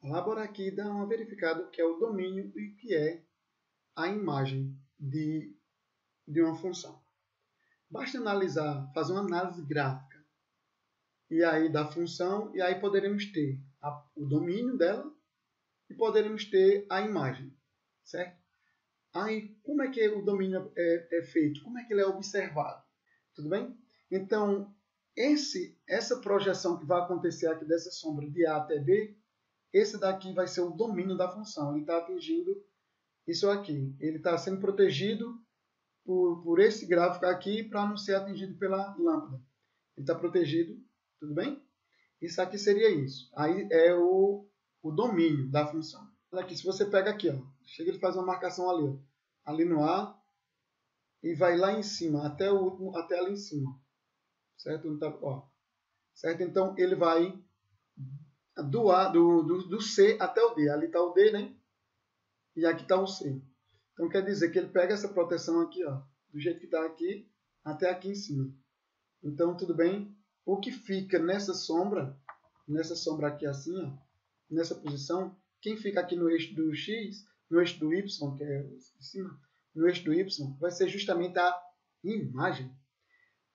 Elabora aqui e dá uma verificada o que é o domínio e o que é a imagem de uma função. Basta analisar, fazer uma análise gráfica e aí da função, e aí poderemos ter o domínio dela e poderemos ter a imagem, certo? Aí, como é que o domínio é feito? Como é que ele é observado? Tudo bem? Então, essa projeção que vai acontecer aqui dessa sombra de A até B, esse daqui vai ser o domínio da função. Ele está atingindo isso aqui. Ele está sendo protegido por esse gráfico aqui para não ser atingido pela lâmpada. Ele está protegido, tudo bem? Isso aqui seria isso. Aí é o domínio da função. Aqui, se você pega aqui, ó, chega ele faz uma marcação ali, ó, ali no A, e vai lá em cima, até o último, até ali em cima. Certo? Ó, certo? Então, ele vai do C até o D. Ali está o D, né? E aqui está o C. Então, quer dizer que ele pega essa proteção aqui, ó, do jeito que está aqui, até aqui em cima. Então, tudo bem? O que fica nessa sombra aqui assim, ó, nessa posição, quem fica aqui no eixo do X, no eixo do Y, que é de cima, no eixo do Y, vai ser justamente a imagem.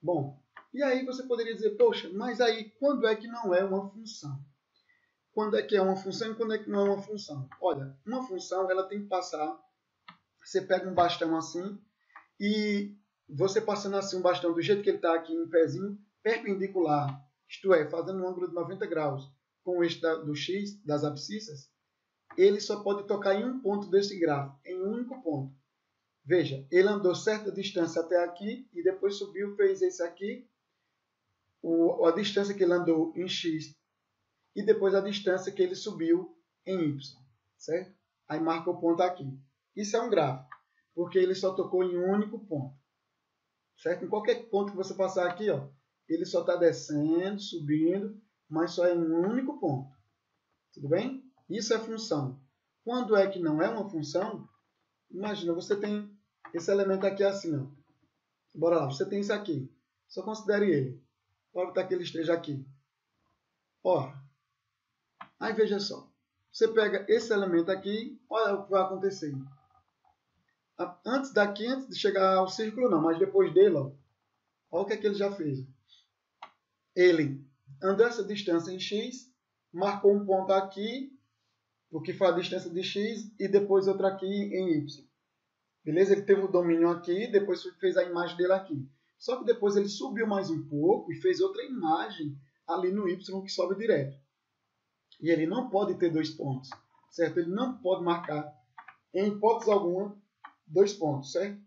Bom, e aí você poderia dizer, poxa, mas aí quando é que não é uma função? Quando é que é uma função e quando é que não é uma função? Olha, uma função ela tem que passar, você pega um bastão assim, e você passando assim um bastão do jeito que ele está aqui em pezinho, perpendicular, isto é, fazendo um ângulo de 90 graus com o eixo do X, das abscissas, ele só pode tocar em um ponto desse gráfico, em um único ponto. Veja, ele andou certa distância até aqui e depois subiu, fez esse aqui, a distância que ele andou em X e depois a distância que ele subiu em Y, certo? Aí marca o ponto aqui. Isso é um gráfico, porque ele só tocou em um único ponto, certo? Em qualquer ponto que você passar aqui, ó, ele só está descendo, subindo, mas só em um único ponto. Tudo bem? Isso é função. Quando é que não é uma função? Imagina, você tem esse elemento aqui assim, ó. Bora lá, você tem isso aqui. Só considere ele. Órbita que ele esteja aqui. Ó, aí veja só. Você pega esse elemento aqui, olha o que vai acontecer. Antes de chegar ao círculo não, mas depois dele, ó, olha o que é que ele já fez. Ele andou essa distância em X, marcou um ponto aqui, o que foi a distância de X, e depois outra aqui em Y. Beleza? Ele teve o domínio aqui, depois fez a imagem dele aqui. Só que depois ele subiu mais um pouco e fez outra imagem ali no Y que sobe direto. E ele não pode ter dois pontos, certo? Ele não pode marcar, em hipótese alguma, dois pontos, certo?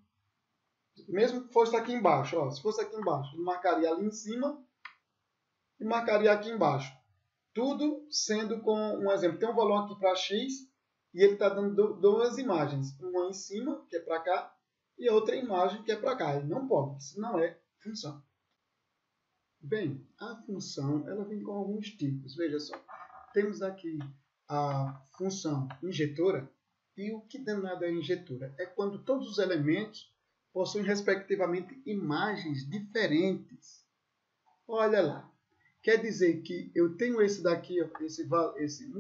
Mesmo que fosse aqui embaixo, ó, se fosse aqui embaixo, ele marcaria ali em cima e marcaria aqui embaixo. Tudo sendo com um exemplo. Tem um valor aqui para X e ele está dando duas imagens. Uma em cima, que é para cá, e outra imagem, que é para cá. Ele não pode, isso não é função. Bem, a função ela vem com alguns tipos. Veja só, temos aqui a função injetora. E o que danado é injetora? É quando todos os elementos possuem, respectivamente, imagens diferentes. Olha lá. Quer dizer que eu tenho esse daqui,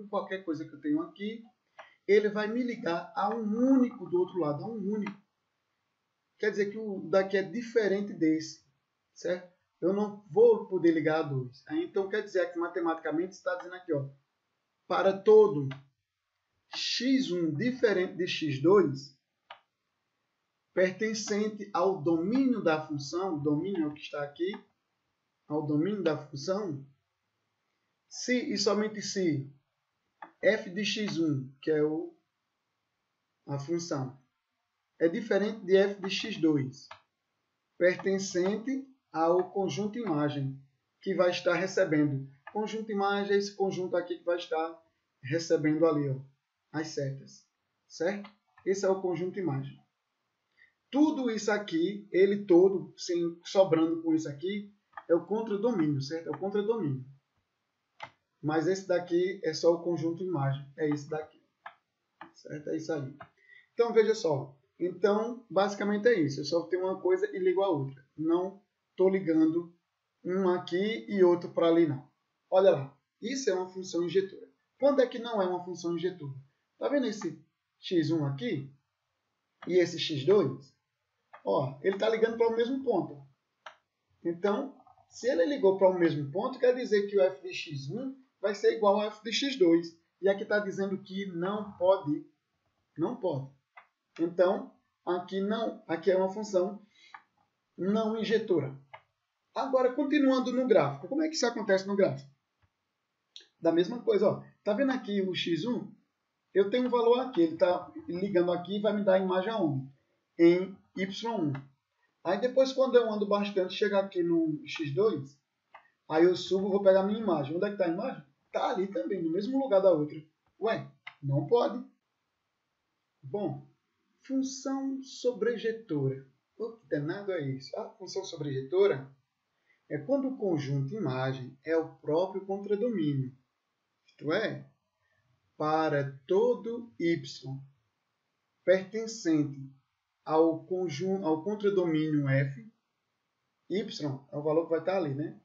qualquer coisa que eu tenho aqui, ele vai me ligar a um único do outro lado, a um único. Quer dizer que o daqui é diferente desse, certo? Eu não vou poder ligar a dois. Aí, então, quer dizer que matematicamente está dizendo aqui, ó, para todo x1 diferente de x2, pertencente ao domínio da função, domínio é o que está aqui, ao domínio da função, se e somente se f de x1, que é a função, é diferente de f de x2, pertencente ao conjunto imagem, que vai estar recebendo. Conjunto imagem é esse conjunto aqui que vai estar recebendo ali, ó, as setas, certo? Esse é o conjunto imagem. Tudo isso aqui, ele todo, sobrando com isso aqui, é o contradomínio, certo? É o contradomínio. Mas esse daqui é só o conjunto imagem, é esse daqui, certo? É isso aí. Então, veja só. Então, basicamente é isso. Eu só tenho uma coisa e ligo a outra. Não estou ligando um aqui e outro para ali, não. Olha lá. Isso é uma função injetora. Quando é que não é uma função injetora? Está vendo esse x1 aqui? E esse x2? Ó, ele está ligando para o mesmo ponto. Então, se ele ligou para o mesmo ponto, quer dizer que o f de x1 vai ser igual ao f de x2. E aqui está dizendo que não pode. Não pode. Então, aqui é uma função não injetora. Agora, continuando no gráfico. Como é que isso acontece no gráfico? Da mesma coisa, ó. Tá vendo aqui o x1? Eu tenho um valor aqui. Ele está ligando aqui e vai me dar a imagem aonde? Em y1. Aí depois, quando eu ando bastante, chegar aqui no x2, aí eu subo e vou pegar a minha imagem. Onde é que está a imagem? Está ali também, no mesmo lugar da outra. Ué, não pode. Bom, função sobrejetora. O que danado é isso? A função sobrejetora é quando o conjunto imagem é o próprio contradomínio. Isto é, para todo y pertencente ao contradomínio f, y é o valor que vai estar ali, né?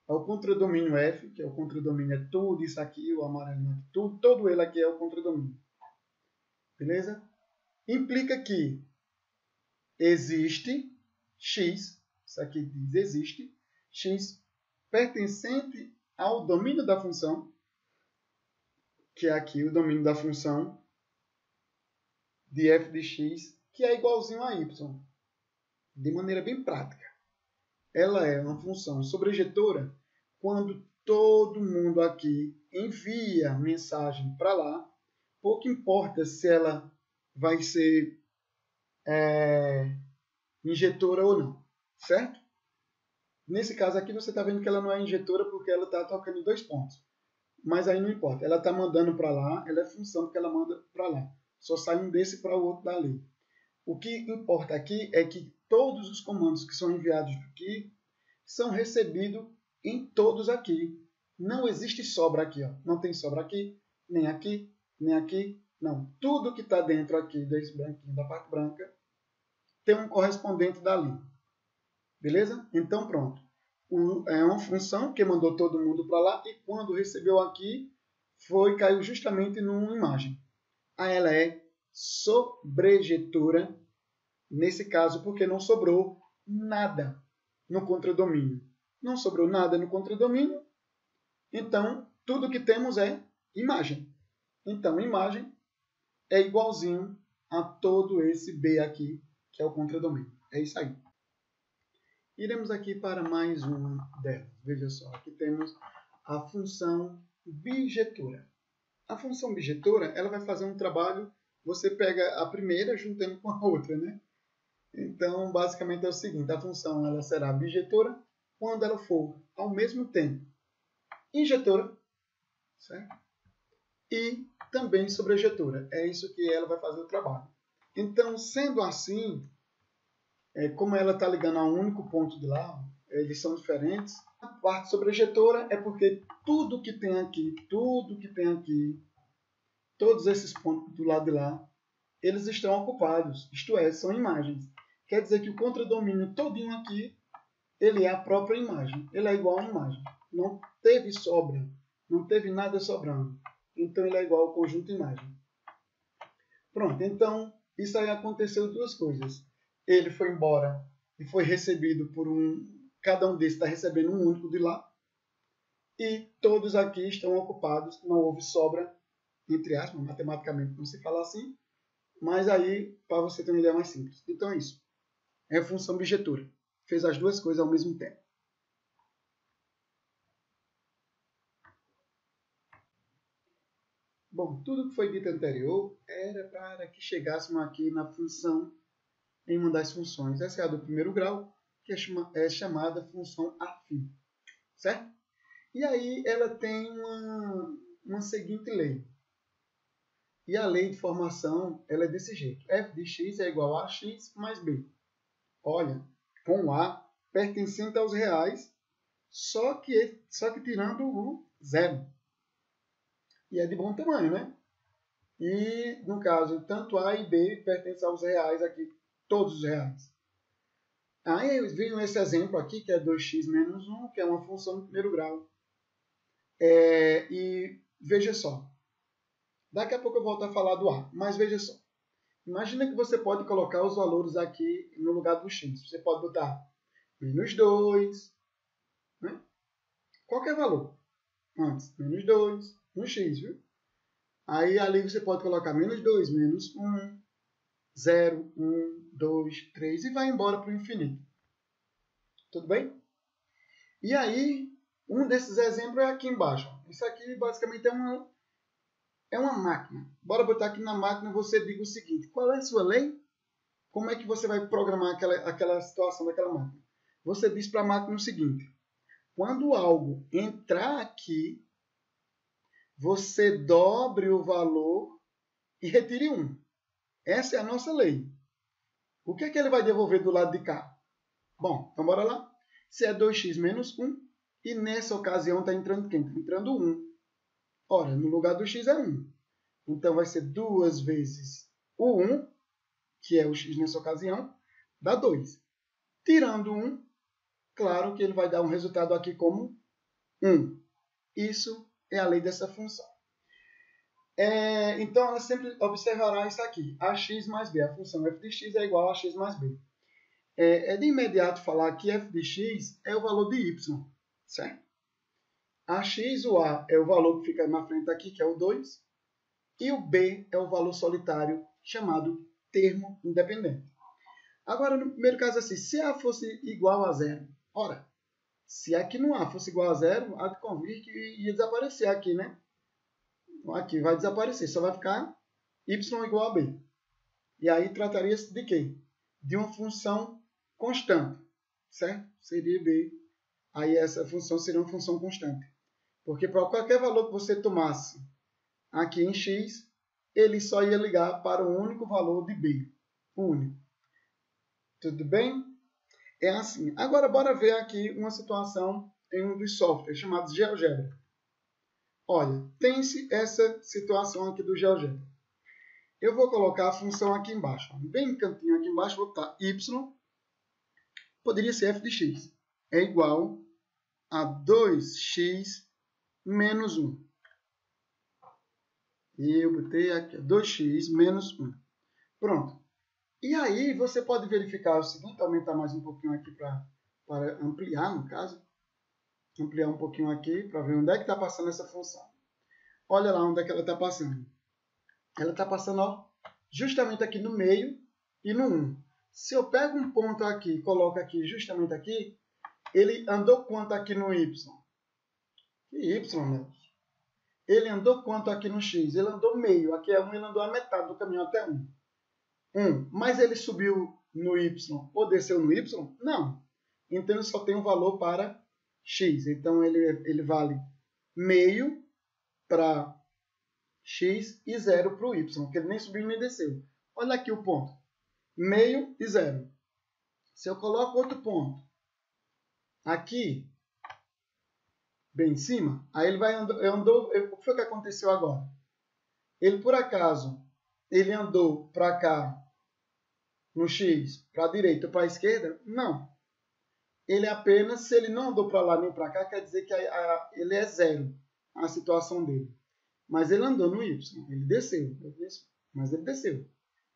Ao contradomínio f, que é o contradomínio é tudo isso aqui, o amarelinho aqui, todo ele aqui é o contradomínio. Beleza? Implica que existe x, isso aqui diz existe, x pertencente ao domínio da função, que é aqui o domínio da função de f de x, que é igualzinho a y, de maneira bem prática. Ela é uma função sobrejetora quando todo mundo aqui envia mensagem para lá, pouco importa se ela vai ser injetora ou não, certo? Nesse caso aqui você está vendo que ela não é injetora porque ela está tocando em 2 pontos. Mas aí não importa, ela está mandando para lá, ela é função porque ela manda para lá. Só sai um desse para o outro dali. O que importa aqui é que todos os comandos que são enviados aqui são recebidos em todos aqui. Não existe sobra aqui, ó. Não tem sobra aqui, nem aqui, nem aqui. Não. Tudo que está dentro aqui desse branquinho, da parte branca, tem um correspondente dali. Beleza? Então, pronto. É uma função que mandou todo mundo para lá e quando recebeu aqui, caiu justamente numa imagem. Aí ela é sobrejetora, nesse caso, porque não sobrou nada no contradomínio. Não sobrou nada no contradomínio, então tudo que temos é imagem. Então, imagem é igualzinho a todo esse B aqui, que é o contradomínio. É isso aí. Iremos aqui para mais uma delas. Veja só, aqui temos a função bijetora. A função bijetora, ela vai fazer um trabalho, você pega a primeira juntando com a outra, né? Então, basicamente é o seguinte, a função ela será bijetora quando ela for, ao mesmo tempo, injetora, certo? E também sobrejetora. É isso que ela vai fazer o trabalho. Então, sendo assim, como ela está ligando a um único ponto de lá, eles são diferentes. A parte sobrejetora é porque tudo que tem aqui, todos esses pontos do lado de lá, eles estão ocupados, isto é, são imagens. Quer dizer que o contradomínio todinho aqui, ele é a própria imagem, ele é igual a uma imagem. Não teve sobra, não teve nada sobrando. Então ele é igual ao conjunto imagem. Pronto, então isso aí aconteceu 2 coisas. Ele foi embora e foi recebido por cada um desses está recebendo um único de lá. E todos aqui estão ocupados, não houve sobra, entre aspas, matematicamente não se fala assim, mas aí, para você ter uma ideia mais simples. Então é isso. É a função bijetora. Fez as 2 coisas ao mesmo tempo. Bom, tudo que foi dito anterior era para que chegássemos aqui na função, em uma das funções. Essa é a do primeiro grau, que é chamada função afim. Certo? E aí ela tem uma seguinte lei. E a lei de formação ela é desse jeito. F de x é igual a x mais b. Olha, com A pertencente aos reais, só que tirando o zero. E é de bom tamanho, né? E, no caso, tanto A e B pertencem aos reais aqui, todos os reais. Aí vem esse exemplo aqui, que é 2x menos 1, que é uma função do primeiro grau. E veja só. Daqui a pouco eu volto a falar do A, mas veja só. Imagina que você pode colocar os valores aqui no lugar do x. Você pode botar menos 2, né? Qualquer valor. Antes, menos 2, no x, viu? Aí ali você pode colocar menos 2, menos 1, 0, 1, 2, 3 e vai embora para o infinito. Tudo bem? E aí, um desses exemplos é aqui embaixo. Isso aqui basicamente é uma máquina. Bora botar aqui na máquina, você diga o seguinte: qual é a sua lei? Como é que você vai programar aquela situação daquela máquina? Você diz para a máquina o seguinte: quando algo entrar aqui, você dobre o valor e retire 1. Essa é a nossa lei. O que é que ele vai devolver do lado de cá? Bom, então bora lá. Se é 2x menos 1, e nessa ocasião está entrando quem? Está entrando 1. Ora, no lugar do x é 1. Então vai ser 2 vezes o 1, que é o x nessa ocasião, dá 2. Tirando 1, claro que ele vai dar um resultado aqui como 1. Isso é a lei dessa função. Então, ela sempre observará isso aqui. Ax mais b. A função f de x é igual a ax mais b. É de imediato falar que f de x é o valor de y. Certo? Ax, o a, é o valor que fica na frente aqui, que é o 2. E o b é o valor solitário, chamado termo independente. Agora, no primeiro caso assim, se a fosse igual a 0. Ora, se aqui no a fosse igual a 0, há de convir que ia desaparecer aqui, né? Aqui vai desaparecer, só vai ficar y igual a b. E aí trataria-se de quê? De uma função constante, certo? Seria b. Aí essa função seria uma função constante. Porque para qualquer valor que você tomasse aqui em x, ele só ia ligar para o único valor de b. O único. Tudo bem? É assim. Agora, bora ver aqui uma situação em um dos softwares chamados GeoGebra. Olha, tem-se essa situação aqui do GeoGebra. Eu vou colocar a função aqui embaixo. Bem no cantinho aqui embaixo, vou botar y. Poderia ser f de x. É igual a 2x menos 1. E eu botei aqui 2x menos 1. Pronto. E aí você pode verificar o seguinte, aumentar mais um pouquinho aqui para ampliar, no caso. Ampliar um pouquinho aqui para ver onde é que está passando essa função. Olha lá onde é que ela está passando. Ela está passando, ó, justamente aqui no meio e no 1. Se eu pego um ponto aqui e coloco aqui, justamente aqui, ele andou quanto aqui no y? Que y, né? Ele andou quanto aqui no x? Ele andou meio. Aqui é 1, ele andou a metade do caminho até 1. 1. Mas ele subiu no y ou desceu no y? Não. Então ele só tem um valor para x. Então ele vale meio para x e 0 para o y, porque ele nem subiu nem desceu. Olha aqui o ponto. Meio e 0. Se eu coloco outro ponto aqui, bem em cima, aí ele vai andou. O que foi que aconteceu agora? Ele, por acaso, ele andou para cá, no x, para a direita ou para a esquerda? Não. Ele apenas, se ele não andou para lá nem para cá, quer dizer que ele é 0, a situação dele. Mas ele andou no y, ele desceu, mas ele desceu.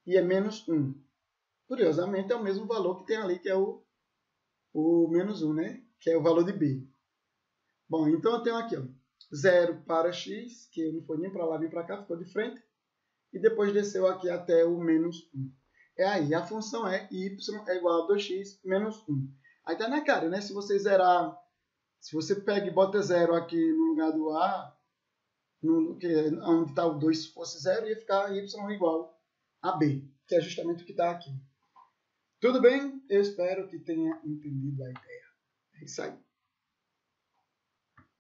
E é menos 1. Curiosamente, é o mesmo valor que tem ali, que é o menos 1, né? Que é o valor de b. Bom, então eu tenho aqui, ó, 0 para x, que não foi nem para lá nem para cá, ficou de frente. E depois desceu aqui até o menos 1. É aí, a função é y é igual a 2x menos 1. Aí tá na cara, né? Se você zerar, se você pega e bota 0 aqui no lugar do a, onde está o 2 se fosse 0, ia ficar y igual a b, que é justamente o que está aqui. Tudo bem? Eu espero que tenha entendido a ideia. É isso aí.